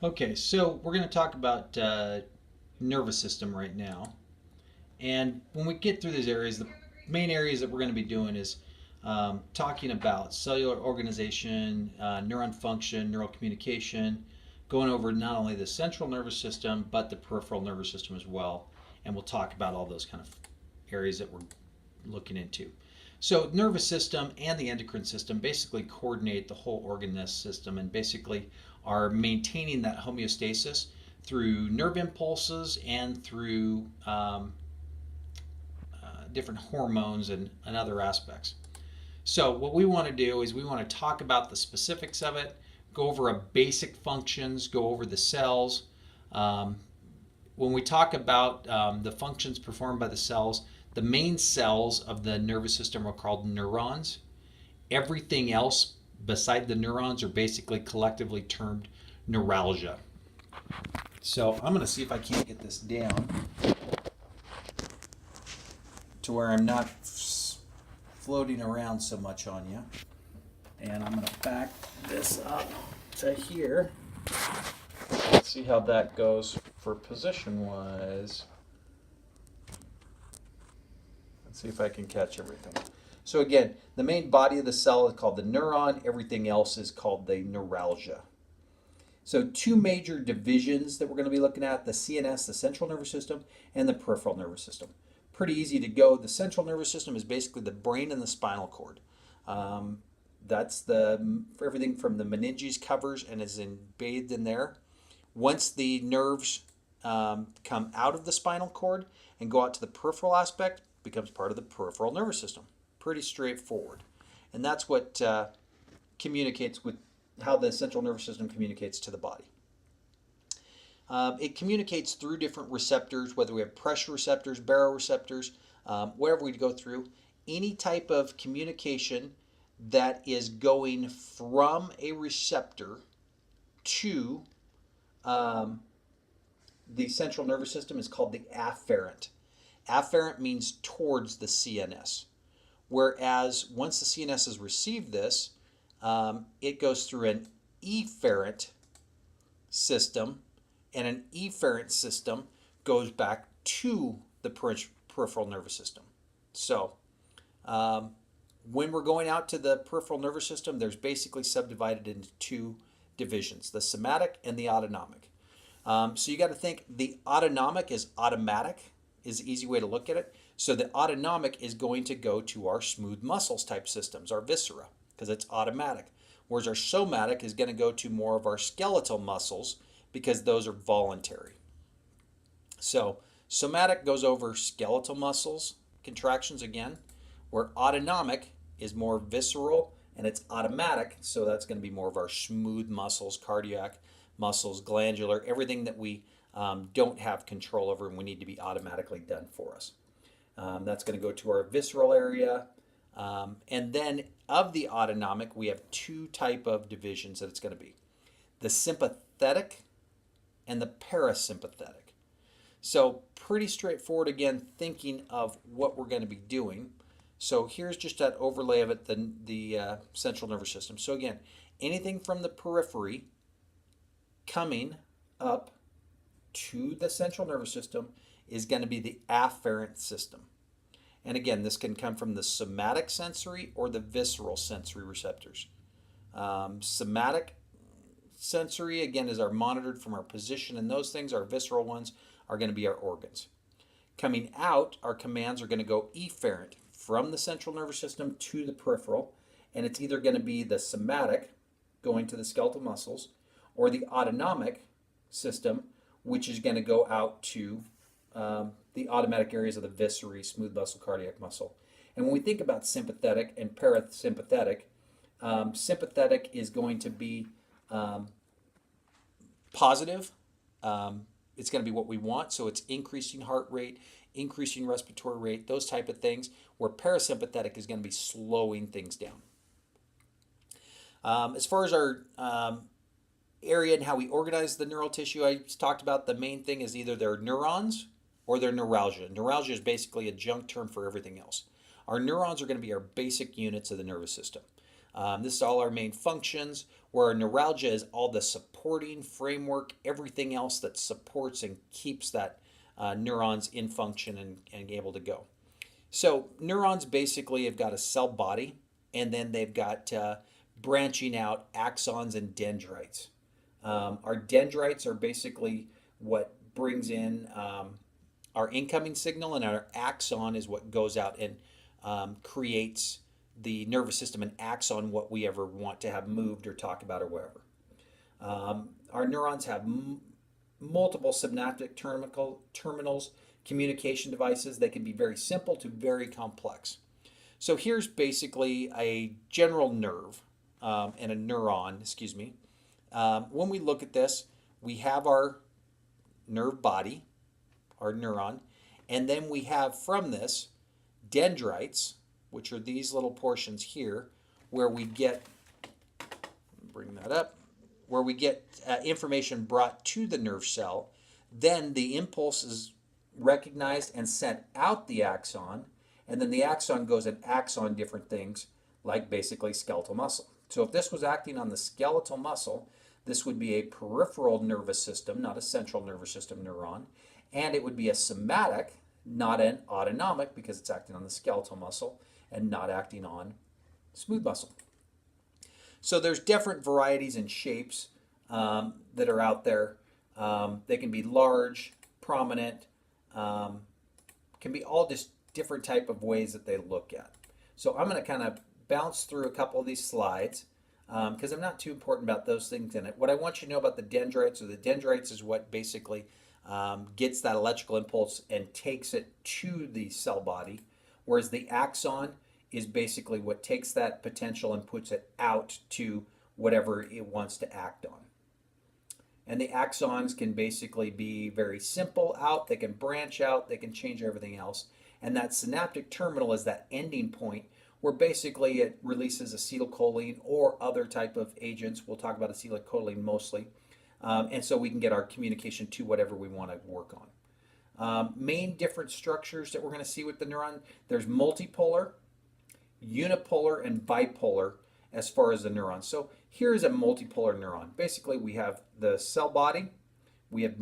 Okay, so we're going to talk about nervous system right now. And when we get through these areas, the main areas that we're going to be doing is talking about cellular organization, neuron function, neural communication, going over not only the central nervous system, but the peripheral nervous system as well. And we'll talk about all those kind of areas that we're looking into. So, nervous system and the endocrine system basically coordinate the whole organ system and basically are maintaining that homeostasis through nerve impulses and through different hormones and other aspects. So, what we want to do is we want to talk about the specifics of it, go over a basic functions, go over the cells. Um, when we talk about the functions performed by the cells, the main cells of the nervous system are called neurons. Everything else beside the neurons are basically collectively termed neuralgia. So I'm going to see if I can't get this down to where I'm not floating around so much on you. And I'm going to back this up to here. Let's see how that goes for position wise. Let's see if I can catch everything. So again, the main body of the cell is called the neuron. Everything else is called the neuralgia. So two major divisions that we're going to be looking at, the CNS, the central nervous system, and the peripheral nervous system. Pretty easy to go. The central nervous system is basically the brain and the spinal cord. That's for everything from the meninges covers and is bathed in there. Once the nerves come out of the spinal cord and go out to the peripheral aspect, becomes part of the peripheral nervous system. Pretty straightforward. And that's what communicates with how the central nervous system communicates to the body. It communicates through different receptors, whether we have pressure receptors, baroreceptors, wherever we go through. Any type of communication that is going from a receptor to the central nervous system is called the afferent. Afferent means towards the CNS. Whereas once the CNS has received this, it goes through an efferent system, and an efferent system goes back to the peripheral nervous system. So, when we're going out to the peripheral nervous system, there's basically subdivided into two divisions, the somatic and the autonomic. So you got to think the autonomic is automatic, is the easy way to look at it. So the autonomic is going to go to our smooth muscles type systems, our viscera, because it's automatic. Whereas our somatic is going to go to more of our skeletal muscles because those are voluntary. So somatic goes over skeletal muscles, contractions again, where autonomic is more visceral and it's automatic, so that's going to be more of our smooth muscles, cardiac muscles, glandular, everything that we don't have control over and we need to be automatically done for us. That's going to go to our visceral area. And then of the autonomic, we have two type of divisions that it's going to be. The sympathetic and the parasympathetic. So pretty straightforward again, thinking of what we're going to be doing. So here's just that overlay of it, the central nervous system. So again, anything from the periphery coming up to the central nervous system is going to be the afferent system. And again, this can come from the somatic sensory or the visceral sensory receptors. Somatic sensory, again, is our monitored from our position, and those things, our visceral ones, are going to be our organs. Coming out, our commands are going to go efferent from the central nervous system to the peripheral, and it's either going to be the somatic, going to the skeletal muscles, or the autonomic system, which is going to go out to the automatic areas of the viscera, smooth muscle, cardiac muscle. And when we think about sympathetic and parasympathetic, sympathetic is going to be positive. It's going to be what we want, so it's increasing heart rate, increasing respiratory rate, those type of things, where parasympathetic is going to be slowing things down. As far as our area and how we organize the neural tissue, I talked about the main thing is either they're neurons or they're neuralgia. Neuralgia is basically a junk term for everything else. Our neurons are going to be our basic units of the nervous system. This is all our main functions, where neuralgia is all the supporting framework, everything else that supports and keeps that neurons in function and able to go. So neurons basically have got a cell body, and then they've got branching out axons and dendrites. Our dendrites are basically what brings in our incoming signal, and our axon is what goes out and creates the nervous system and acts on what we ever want to have moved or talk about or whatever. Our neurons have multiple synaptic terminals, communication devices. They can be very simple to very complex. So here's basically a general nerve and a neuron, excuse me. When we look at this, we have our nerve body, our neuron, and then we have from this dendrites, which are these little portions here, where we get, bring that up, where we get information brought to the nerve cell. Then the impulse is recognized and sent out the axon, and then the axon goes and acts on different things, like basically skeletal muscle. So if this was acting on the skeletal muscle, this would be a peripheral nervous system, not a central nervous system neuron, and it would be a somatic, not an autonomic, because it's acting on the skeletal muscle and not acting on smooth muscle. So there's different varieties and shapes that are out there. They can be large, prominent, can be all just different type of ways that they look at. So I'm going to kind of bounce through a couple of these slides because I'm not too important about those things in it. What I want you to know about the dendrites, is what basically gets that electrical impulse and takes it to the cell body, whereas the axon is basically what takes that potential and puts it out to whatever it wants to act on. And the axons can basically be very simple out, they can branch out, they can change everything else. And that synaptic terminal is that ending point where basically it releases acetylcholine or other type of agents. We'll talk about acetylcholine mostly. And so we can get our communication to whatever we want to work on. Main different structures that we're going to see with the neuron, there's multipolar, unipolar, and bipolar as far as the neurons. So here's a multipolar neuron. Basically, we have the cell body, we have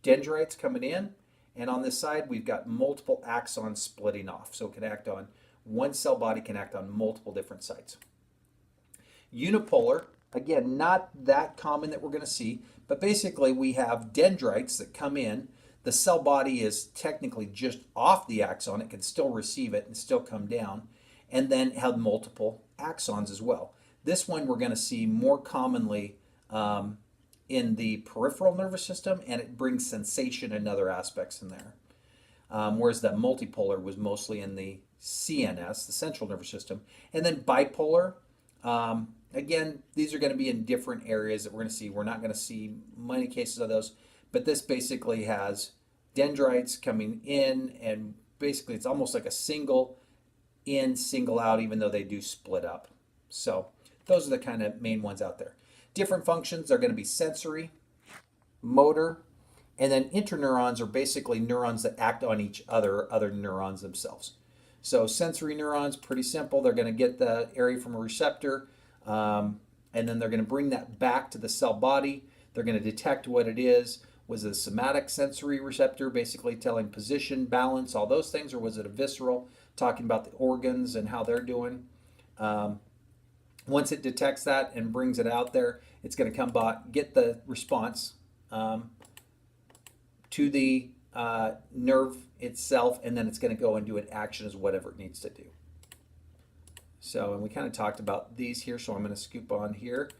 dendrites coming in, and on this side, we've got multiple axons splitting off. So it can act on, one cell body can act on multiple different sites. Unipolar, again, not that common that we're going to see, but basically we have dendrites that come in. The cell body is technically just off the axon. It can still receive it and still come down, and then have multiple axons as well. This one we're going to see more commonly in the peripheral nervous system, and it brings sensation and other aspects in there. Whereas that multipolar was mostly in the CNS, the central nervous system. And then bipolar, again, these are going to be in different areas that we're going to see. We're not going to see many cases of those, but this basically has dendrites coming in, and basically it's almost like a single in, single out, even though they do split up. So those are the kind of main ones out there. Different functions are going to be sensory, motor, and then interneurons are basically neurons that act on each other neurons themselves. So sensory neurons, pretty simple. They're going to get the area from a receptor, and then they're going to bring that back to the cell body. They're going to detect what it is. Was it a somatic sensory receptor, basically telling position, balance, all those things, or was it a visceral, talking about the organs and how they're doing? Once it detects that and brings it out there, it's going to come back, get the response to the nerve itself, and then it's going to go and do an action as whatever it needs to do. So, and we kind of talked about these here, so I'm going to scoop on here.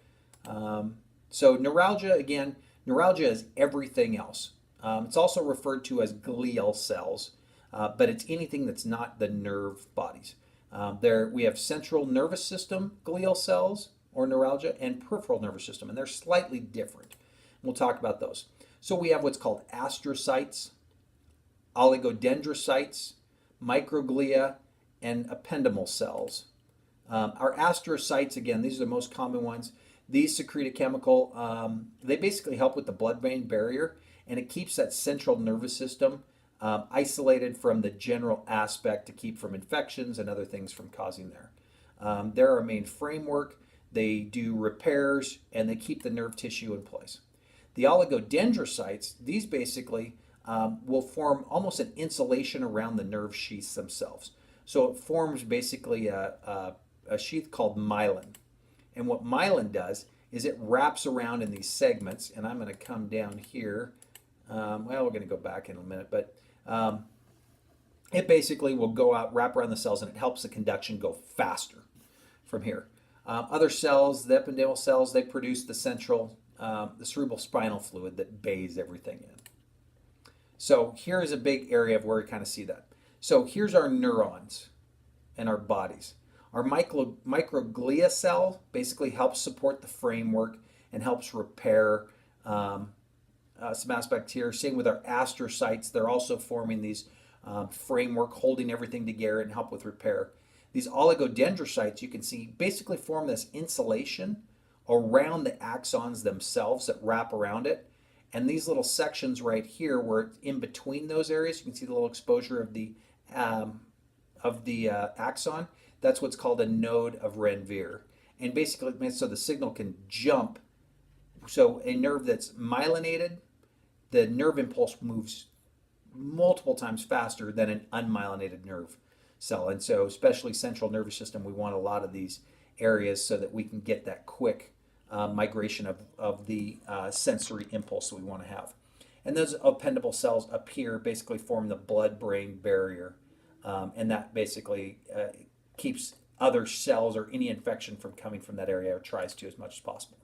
So neuralgia, again, neuralgia is everything else. It's also referred to as glial cells, but it's anything that's not the nerve bodies. There we have central nervous system glial cells or neuralgia and peripheral nervous system, and they're slightly different. We'll talk about those. So we have what's called astrocytes, oligodendrocytes, microglia, and ependymal cells. Our astrocytes, again, these are the most common ones. These secrete a chemical. They basically help with the blood-brain barrier, and it keeps that central nervous system isolated from the general aspect to keep from infections and other things from causing there. They're our main framework. They do repairs and they keep the nerve tissue in place. The oligodendrocytes, these basically will form almost an insulation around the nerve sheaths themselves. So it forms basically a sheath called myelin. And what myelin does is it wraps around in these segments, and I'm going to come down here. Well, we're going to go back in a minute, but it basically will go out, wrap around the cells, and it helps the conduction go faster from here. Other cells, the ependymal cells, they produce the cerebral spinal fluid that bathes everything in. So here's a big area of where we kind of see that. So here's our neurons in our bodies. Our microglia cell basically helps support the framework and helps repair some aspects here. Same with our astrocytes. They're also forming these framework, holding everything together and help with repair. These oligodendrocytes, you can see, basically form this insulation around the axons themselves that wrap around it. And these little sections right here, where it's in between those areas, you can see the little exposure of the axon. That's what's called a node of Ranvier. And basically, so the signal can jump. So a nerve that's myelinated, the nerve impulse moves multiple times faster than an unmyelinated nerve cell. And so especially central nervous system, we want a lot of these areas so that we can get that quick migration of the sensory impulse that we want to have. And those ependymal cells up here basically form the blood-brain barrier. And that basically keeps other cells or any infection from coming from that area, or tries to as much as possible.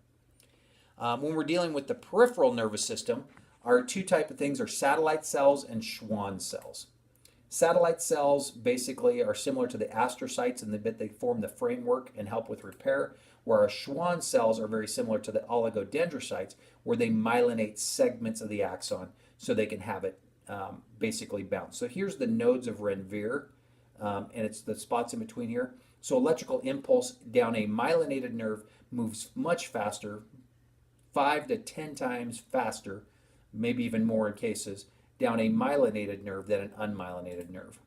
When we're dealing with the peripheral nervous system, our two type of things are satellite cells and Schwann cells. Satellite cells basically are similar to the astrocytes in the bit they form the framework and help with repair, where our Schwann cells are very similar to the oligodendrocytes, where they myelinate segments of the axon so they can have it basically bounce. So here's the nodes of Ranvier, and it's the spots in between here. So electrical impulse down a myelinated nerve moves much faster, 5 to 10 times faster, maybe even more in cases, down a myelinated nerve than an unmyelinated nerve.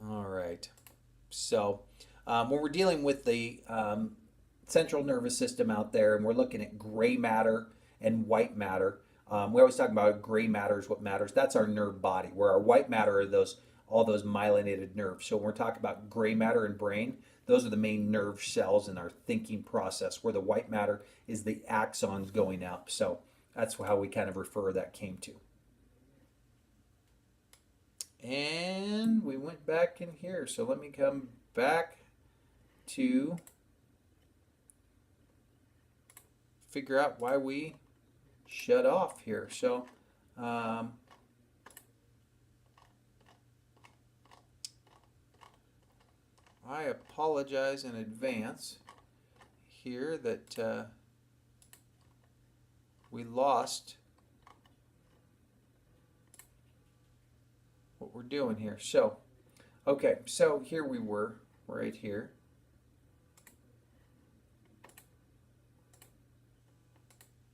All right. So when we're dealing with the central nervous system out there, and we're looking at gray matter and white matter, we always talk about gray matter is what matters. That's our nerve body, where our white matter are all those myelinated nerves. So when we're talking about gray matter and brain, those are the main nerve cells in our thinking process, where the white matter is the axons going up. So that's how we kind of refer that came to. And we went back in here. So let me come back to figure out why we shut off here. So I apologize in advance here that we lost what we're doing here. So, okay, so here we were, right here.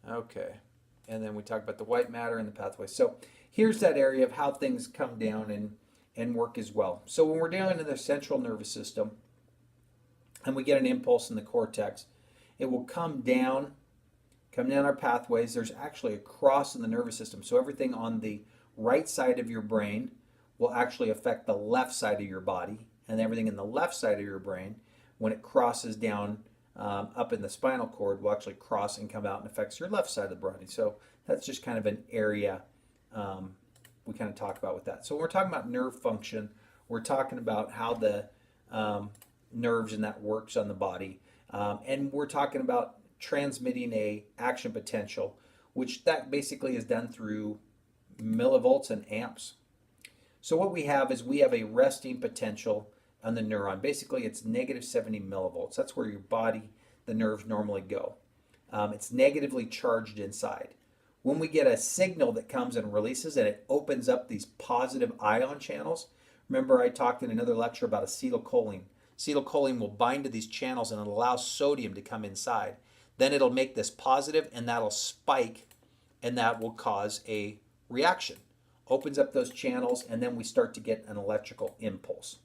Okay, and then we talked about the white matter and the pathway. So here's that area of how things come down and work as well. So when we're down in the central nervous system and we get an impulse in the cortex, it will come down our pathways. There's actually a cross in the nervous system. So everything on the right side of your brain will actually affect the left side of your body, and everything in the left side of your brain, when it crosses down up in the spinal cord, will actually cross and come out and affects your left side of the body. So that's just kind of an area we kind of talk about with that. So when we're talking about nerve function, we're talking about how the nerves and that works on the body, and we're talking about transmitting a action potential, which that basically is done through millivolts and amps. So what we have is we have a resting potential on the neuron. Basically, it's negative 70 millivolts. That's where your body, the nerves normally go. It's negatively charged inside. When we get a signal that comes and releases and it opens up these positive ion channels, remember I talked in another lecture about acetylcholine. Acetylcholine will bind to these channels and it allows sodium to come inside. Then it'll make this positive and that'll spike and that will cause a reaction. Opens up those channels and then we start to get an electrical impulse.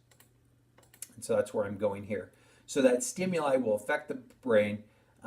And so that's where I'm going here. So that stimuli will affect the brain,